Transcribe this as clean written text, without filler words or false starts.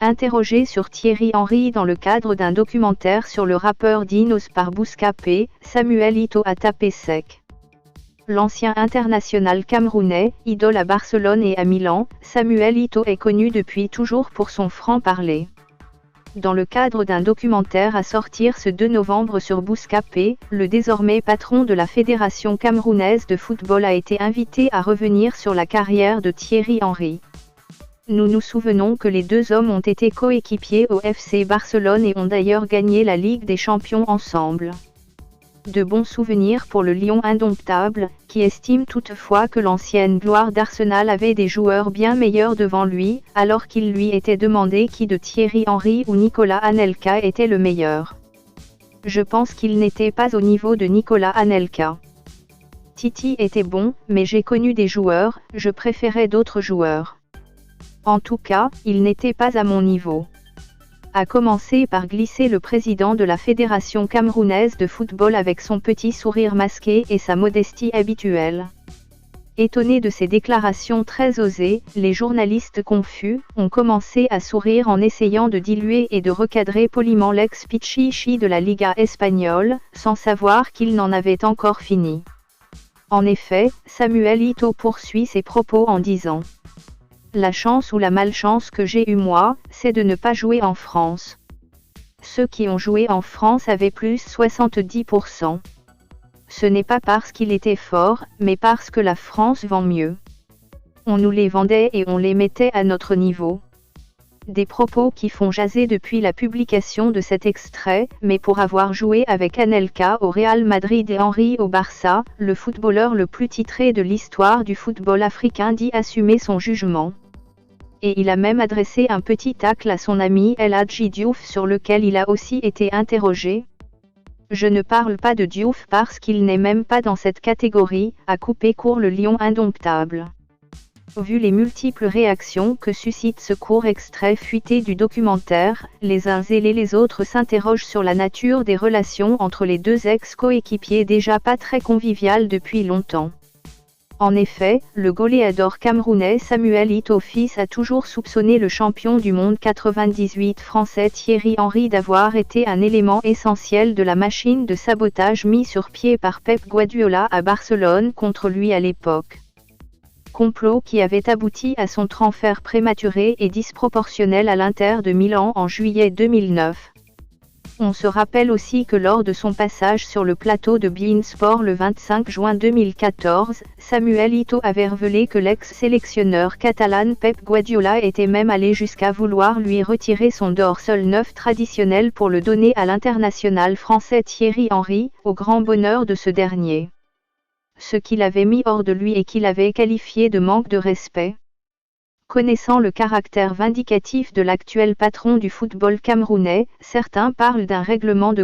Interrogé sur Thierry Henry dans le cadre d'un documentaire sur le rappeur Dinos par Bouscapé, Samuel Eto'o a tapé sec. L'ancien international camerounais, idole à Barcelone et à Milan, Samuel Eto'o est connu depuis toujours pour son franc-parler. Dans le cadre d'un documentaire à sortir ce 2 novembre sur Bouscapé, le désormais patron de la Fédération camerounaise de football a été invité à revenir sur la carrière de Thierry Henry. Nous nous souvenons que les deux hommes ont été coéquipiers au FC Barcelone et ont d'ailleurs gagné la Ligue des Champions ensemble. De bons souvenirs pour le Lion indomptable, qui estime toutefois que l'ancienne gloire d'Arsenal avait des joueurs bien meilleurs devant lui, alors qu'il lui était demandé qui de Thierry Henry ou Nicolas Anelka était le meilleur. Je pense qu'il n'était pas au niveau de Nicolas Anelka. Titi était bon, mais j'ai connu des joueurs, je préférais d'autres joueurs. En tout cas, il n'était pas à mon niveau. A commencé par glisser le président de la Fédération camerounaise de football avec son petit sourire masqué et sa modestie habituelle. Étonnés de ces déclarations très osées, les journalistes confus ont commencé à sourire en essayant de diluer et de recadrer poliment l'ex-pichichi de la Liga espagnole, sans savoir qu'il n'en avait encore fini. En effet, Samuel Eto'o poursuit ses propos en disant: la chance ou la malchance que j'ai eue moi, c'est de ne pas jouer en France. Ceux qui ont joué en France avaient plus 70%. Ce n'est pas parce qu'il était fort, mais parce que la France vend mieux. On nous les vendait et on les mettait à notre niveau. Des propos qui font jaser depuis la publication de cet extrait, mais pour avoir joué avec Anelka au Real Madrid et Henry au Barça, le footballeur le plus titré de l'histoire du football africain dit assumer son jugement. Et il a même adressé un petit tacle à son ami El Hadji Diouf sur lequel il a aussi été interrogé. Je ne parle pas de Diouf parce qu'il n'est même pas dans cette catégorie, a coupé court le Lion indomptable. Vu les multiples réactions que suscite ce court extrait fuité du documentaire, les uns et les autres s'interrogent sur la nature des relations entre les deux ex-coéquipiers déjà pas très conviviales depuis longtemps. En effet, le goléador camerounais Samuel Eto'o fils a toujours soupçonné le champion du monde 98 français Thierry Henry d'avoir été un élément essentiel de la machine de sabotage mise sur pied par Pep Guardiola à Barcelone contre lui à l'époque. Complot qui avait abouti à son transfert prématuré et disproportionnel à l'Inter de Milan en juillet 2009. On se rappelle aussi que lors de son passage sur le plateau de beIN Sport le 25 juin 2014, Samuel Eto'o avait révélé que l'ex-sélectionneur catalan Pep Guardiola était même allé jusqu'à vouloir lui retirer son dorsal 9 traditionnel pour le donner à l'international français Thierry Henry, au grand bonheur de ce dernier. Ce qu'il avait mis hors de lui et qu'il avait qualifié de manque de respect. Connaissant le caractère vindicatif de l'actuel patron du football camerounais, certains parlent d'un règlement de